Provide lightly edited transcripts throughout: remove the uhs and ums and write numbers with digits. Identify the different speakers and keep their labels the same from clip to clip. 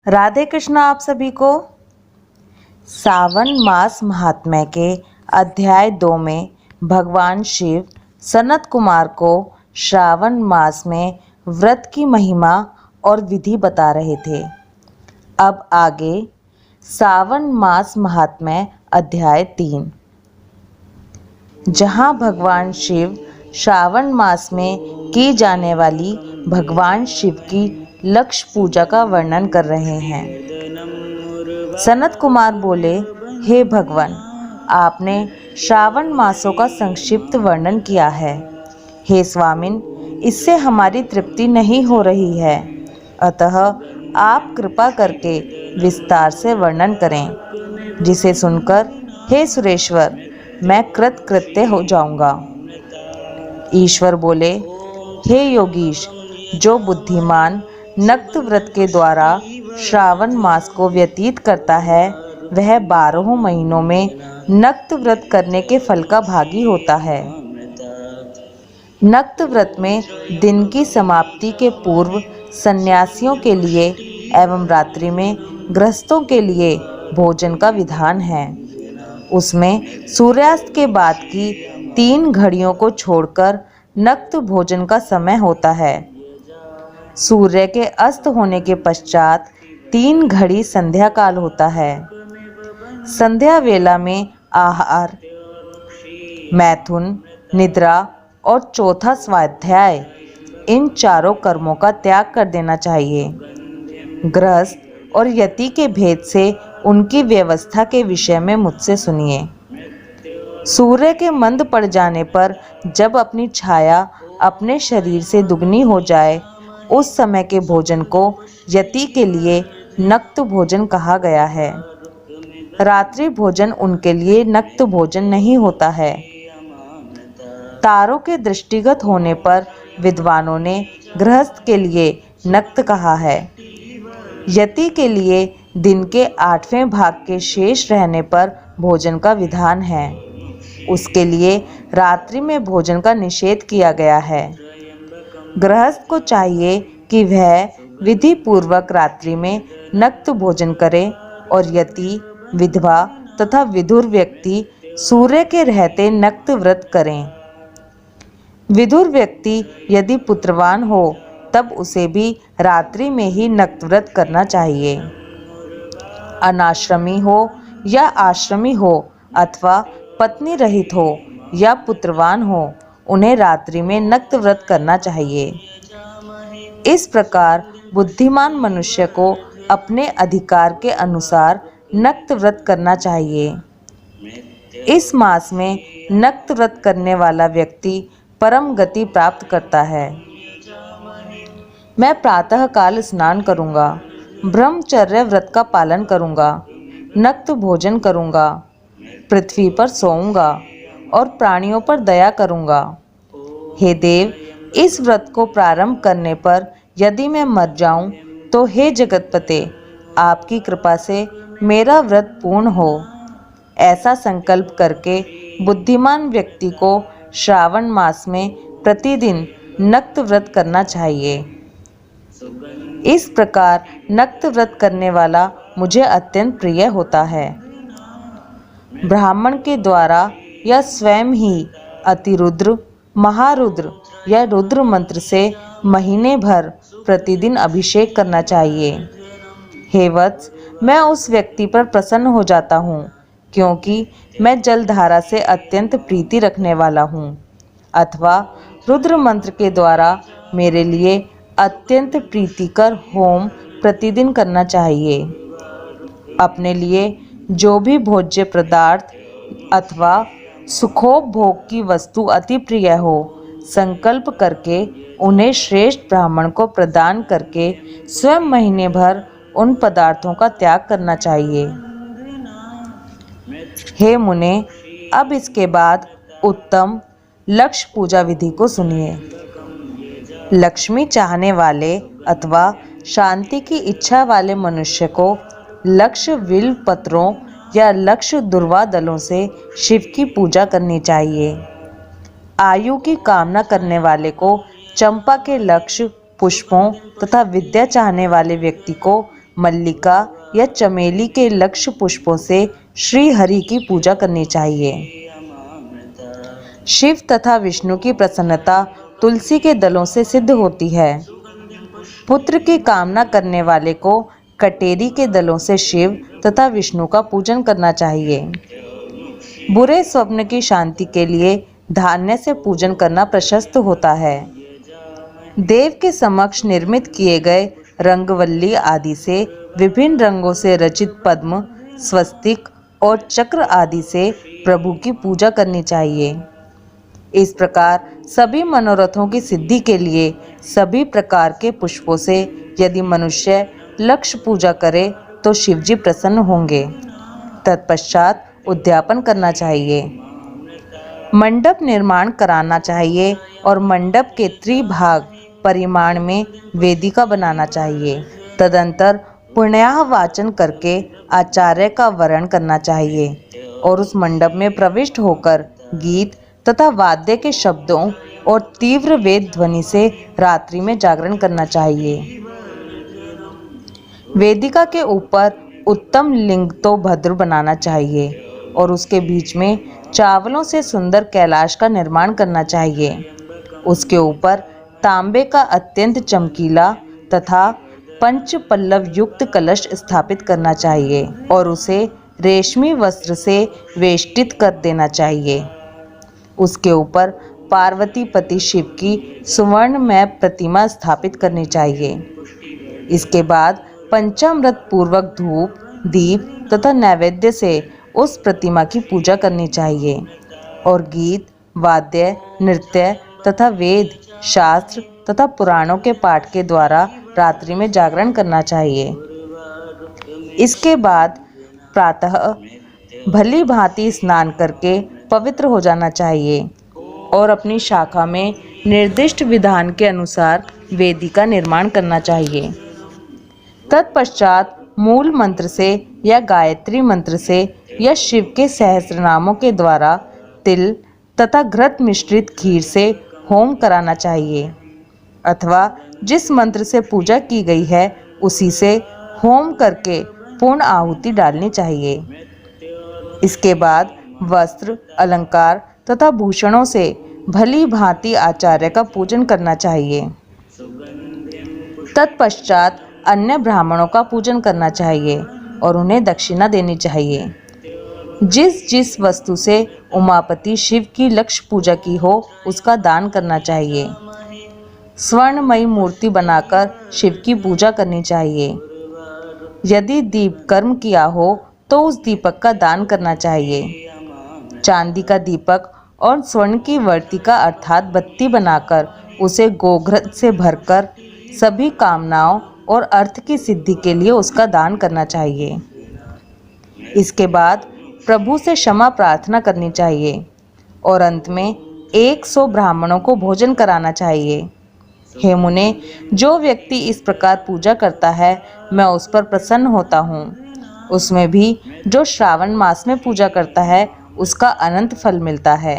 Speaker 1: राधे कृष्णा आप सभी को। सावन मास महात्म्य के अध्याय 2 में भगवान शिव सनत कुमार को श्रावण मास में व्रत की महिमा और विधि बता रहे थे। अब आगे सावन मास महात्म्य अध्याय 3, जहाँ भगवान शिव श्रावण मास में की जाने वाली भगवान शिव की लक्ष्य पूजा का वर्णन कर रहे हैं। सनत कुमार बोले, हे भगवान, आपने श्रावण मासों का संक्षिप्त वर्णन किया है। हे स्वामिन, इससे हमारी तृप्ति नहीं हो रही है, अतः आप कृपा करके विस्तार से वर्णन करें, जिसे सुनकर हे सुरेश्वर मैं कृतकृत्य हो जाऊंगा। ईश्वर बोले, हे योगीश, जो बुद्धिमान नक्त व्रत के द्वारा श्रावण मास को व्यतीत करता है वह 12 महीनों में नक्त व्रत करने के फल का भागी होता है। नक्त व्रत में दिन की समाप्ति के पूर्व सन्यासियों के लिए एवं रात्रि में गृहस्थों के लिए भोजन का विधान है। उसमें सूर्यास्त के बाद की 3 घड़ियों को छोड़कर नक्त भोजन का समय होता है। सूर्य के अस्त होने के पश्चात 3 घड़ी संध्या काल होता है। संध्या वेला में आहार, मैथुन, निद्रा और चौथा स्वाध्याय, इन चारों कर्मों का त्याग कर देना चाहिए। गृहस्थ और यति के भेद से उनकी व्यवस्था के विषय में मुझसे सुनिए। सूर्य के मंद पड़ जाने पर जब अपनी छाया अपने शरीर से दुगनी हो जाए, उस समय के भोजन को यति के लिए नक्त भोजन कहा गया है। रात्रि भोजन उनके लिए नक्त भोजन नहीं होता है। तारों के दृष्टिगत होने पर विद्वानों ने गृहस्थ के लिए नक्त कहा है। यति के लिए दिन के 8वें भाग के शेष रहने पर भोजन का विधान है। उसके लिए रात्रि में भोजन का निषेध किया गया है। गृहस्थ को चाहिए कि वह विधि पूर्वक रात्रि में नक्त भोजन करे और यति, विधवा तथा विधुर व्यक्ति सूर्य के रहते नक्त व्रत करें। विधुर व्यक्ति यदि पुत्रवान हो तब उसे भी रात्रि में ही नक्त व्रत करना चाहिए। अनाश्रमी हो या आश्रमी हो अथवा पत्नी रहित हो या पुत्रवान हो, उन्हें रात्रि में नक्त व्रत करना चाहिए। इस प्रकार बुद्धिमान मनुष्य को अपने अधिकार के अनुसार नक्त व्रत करना चाहिए। इस मास में नक्त व्रत करने वाला व्यक्ति परम गति प्राप्त करता है। मैं प्रातः काल स्नान करूंगा, ब्रह्मचर्य व्रत का पालन करूंगा, नक्त भोजन करूंगा, पृथ्वी पर सोऊंगा और प्राणियों पर दया करूंगा। हे देव, इस व्रत को प्रारंभ करने पर यदि मैं मर जाऊं तो हे जगतपते, आपकी कृपा से मेरा व्रत पूर्ण हो। ऐसा संकल्प करके बुद्धिमान व्यक्ति को श्रावण मास में प्रतिदिन नक्त व्रत करना चाहिए। इस प्रकार नक्त व्रत करने वाला मुझे अत्यंत प्रिय होता है। ब्राह्मण के द्वारा या स्वयं ही अतिरुद्र, महारुद्र या रुद्र मंत्र से महीने भर प्रतिदिन अभिषेक करना चाहिए। हे वत्स, मैं उस व्यक्ति पर प्रसन्न हो जाता हूँ, क्योंकि मैं जलधारा से अत्यंत प्रीति रखने वाला हूँ। अथवा रुद्र मंत्र के द्वारा मेरे लिए अत्यंत प्रीतिकर होम प्रतिदिन करना चाहिए। अपने लिए जो भी भोज्य पदार्थ अथवा सुखोपभोग की वस्तु अति प्रिय हो, संकल्प करके उन्हें श्रेष्ठ ब्राह्मण को प्रदान करके स्वयं महीने भर उन पदार्थों का त्याग करना चाहिए। हे मुने, अब इसके बाद उत्तम लक्ष्य पूजा विधि को सुनिए। लक्ष्मी चाहने वाले अथवा शांति की इच्छा वाले मनुष्य को लक्ष्य विल्व पत्रों या लक्ष्य दुर्वा दलों से शिव की पूजा करनी चाहिए। आयु की कामना करने वाले को चंपा के लक्ष्य पुष्पों तथा विद्या चाहने वाले व्यक्ति को मल्लिका या चमेली के लक्ष्य पुष्पों से श्री हरि की पूजा करनी चाहिए। शिव तथा विष्णु की प्रसन्नता तुलसी के दलों से सिद्ध होती है। पुत्र की कामना करने वाले को कटेरी के दलों से शिव तथा विष्णु का पूजन करना चाहिए। बुरे स्वप्न की शांति के लिए धान्य से पूजन करना प्रशस्त होता है। देव के समक्ष निर्मित किए गए रंगवल्ली आदि से विभिन्न रंगों से रचित पद्म, स्वस्तिक और चक्र आदि से प्रभु की पूजा करनी चाहिए। इस प्रकार सभी मनोरथों की सिद्धि के लिए सभी प्रकार के पुष्पों से यदि मनुष्य लक्ष्य पूजा करे तो शिवजी प्रसन्न होंगे। तत्पश्चात उद्यापन करना चाहिए। मंडप निर्माण कराना चाहिए और मंडप के त्रिभाग परिमाण में वेदिका बनाना चाहिए। तदंतर पुण्याह वाचन करके आचार्य का वरण करना चाहिए और उस मंडप में प्रविष्ट होकर गीत तथा वाद्य के शब्दों और तीव्र वेद ध्वनि से रात्रि में जागरण करना चाहिए। वेदिका के ऊपर उत्तम लिंग तो भद्र बनाना चाहिए और उसके बीच में चावलों से सुंदर कैलाश का निर्माण करना चाहिए। उसके ऊपर तांबे का अत्यंत चमकीला तथा पंच पल्लव युक्त कलश स्थापित करना चाहिए और उसे रेशमी वस्त्र से वेष्टित कर देना चाहिए। उसके ऊपर पार्वती पति शिव की सुवर्णमय प्रतिमा स्थापित करनी चाहिए। इसके बाद पंचामृत पूर्वक धूप, दीप तथा नैवेद्य से उस प्रतिमा की पूजा करनी चाहिए और गीत, वाद्य, नृत्य तथा वेद, शास्त्र तथा पुराणों के पाठ के द्वारा रात्रि में जागरण करना चाहिए। इसके बाद प्रातः भली भांति स्नान करके पवित्र हो जाना चाहिए और अपनी शाखा में निर्दिष्ट विधान के अनुसार वेदिका निर्माण करना चाहिए। तत्पश्चात मूल मंत्र से या गायत्री मंत्र से या शिव के सहस्रनामों के द्वारा तिल तथा घृत मिश्रित खीर से होम कराना चाहिए अथवा जिस मंत्र से पूजा की गई है उसी से होम करके पूर्ण आहुति डालनी चाहिए। इसके बाद वस्त्र, अलंकार तथा भूषणों से भली भांति आचार्य का पूजन करना चाहिए। तत्पश्चात अन्य ब्राह्मणों का पूजन करना चाहिए और उन्हें दक्षिणा देनी चाहिए। जिस जिस वस्तु से उमापति शिव की लक्ष्य पूजा की हो उसका दान करना चाहिए। स्वर्णमयी मूर्ति बनाकर शिव की पूजा करनी चाहिए। यदि दीप कर्म किया हो तो उस दीपक का दान करना चाहिए। चांदी का दीपक और स्वर्ण की वर्तिका अर्थात बत्ती बनाकर उसे गोघृत से भरकर सभी कामनाओं और अर्थ की सिद्धि के लिए उसका दान करना चाहिए। इसके बाद प्रभु से क्षमा प्रार्थना करनी चाहिए और अंत में 100 ब्राह्मणों को भोजन कराना चाहिए। हे मुने, जो व्यक्ति इस प्रकार पूजा करता है मैं उस पर प्रसन्न होता हूँ। उसमें भी जो श्रावण मास में पूजा करता है उसका अनंत फल मिलता है।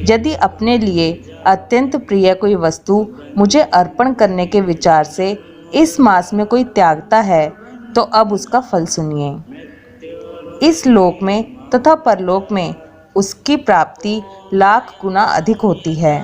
Speaker 1: यदि अपने लिए अत्यंत प्रिय कोई वस्तु मुझे अर्पण करने के विचार से इस मास में कोई त्यागता है तो अब उसका फल सुनिए। इस लोक में तथा परलोक में उसकी प्राप्ति लाख गुना अधिक होती है।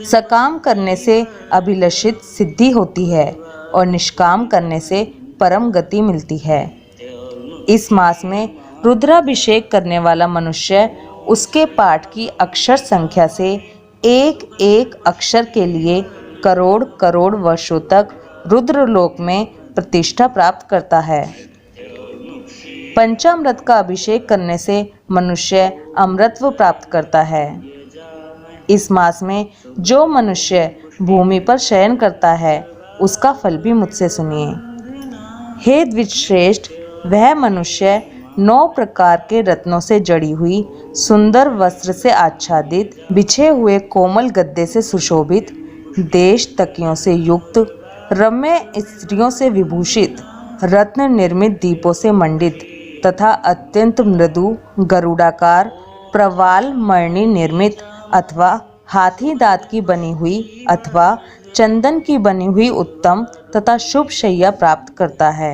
Speaker 1: सकाम करने से अभिलषित सिद्धि होती है और निष्काम करने से परम गति मिलती है। इस मास में रुद्राभिषेक करने वाला मनुष्य उसके पाठ की अक्षर संख्या से एक एक अक्षर के लिए करोड़ करोड़ वर्षों तक रुद्रलोक में प्रतिष्ठा प्राप्त करता है। पंचामृत का अभिषेक करने से मनुष्य अमृतत्व प्राप्त करता है। इस मास में जो मनुष्य भूमि पर शयन करता है उसका फल भी मुझसे सुनिए। हे द्विजश्रेष्ठ, वह मनुष्य 9 प्रकार के रत्नों से जड़ी हुई सुंदर वस्त्र से आच्छादित, बिछे हुए कोमल गद्दे से सुशोभित, देश तकियों से युक्त, रम्य स्त्रियों से विभूषित, रत्न निर्मित दीपों से मंडित तथा अत्यंत मृदु गरुडाकार प्रवाल मणि निर्मित अथवा हाथी दांत की बनी हुई अथवा चंदन की बनी हुई उत्तम तथा शुभ शैया प्राप्त करता है।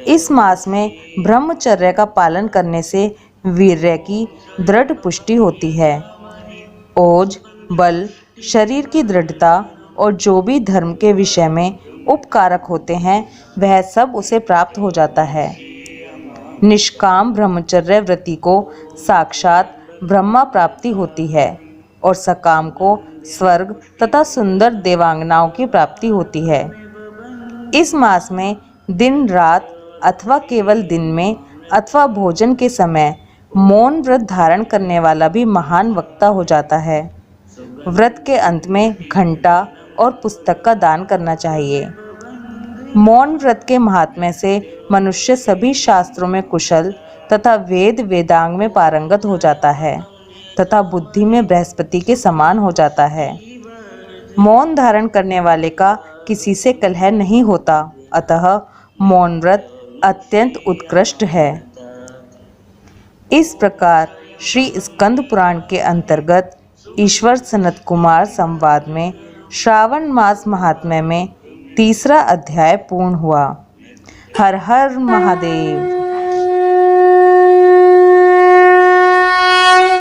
Speaker 1: इस मास में ब्रह्मचर्य का पालन करने से वीर्य की दृढ़ पुष्टि होती है। ओज, बल, शरीर की दृढ़ता और जो भी धर्म के विषय में उपकारक होते हैं वह सब उसे प्राप्त हो जाता है। निष्काम ब्रह्मचर्य व्रती को साक्षात ब्रह्मा प्राप्ति होती है और सकाम को स्वर्ग तथा सुंदर देवांगनाओं की प्राप्ति होती है। इस मास में दिन रात अथवा केवल दिन में अथवा भोजन के समय मौन व्रत धारण करने वाला भी महान वक्ता हो जाता है। व्रत के अंत में घंटा और पुस्तक का दान करना चाहिए। मौन व्रत के महात्म्य से मनुष्य सभी शास्त्रों में कुशल तथा वेद वेदांग में पारंगत हो जाता है तथा बुद्धि में बृहस्पति के समान हो जाता है। मौन धारण करने वाले का किसी से कलह नहीं होता, अतः मौन व्रत अत्यंत उत्कृष्ट है। इस प्रकार श्री स्कंद पुराण के अंतर्गत ईश्वर सनत कुमार संवाद में श्रावण मास महात्म्य में तीसरा अध्याय पूर्ण हुआ। हर हर महादेव।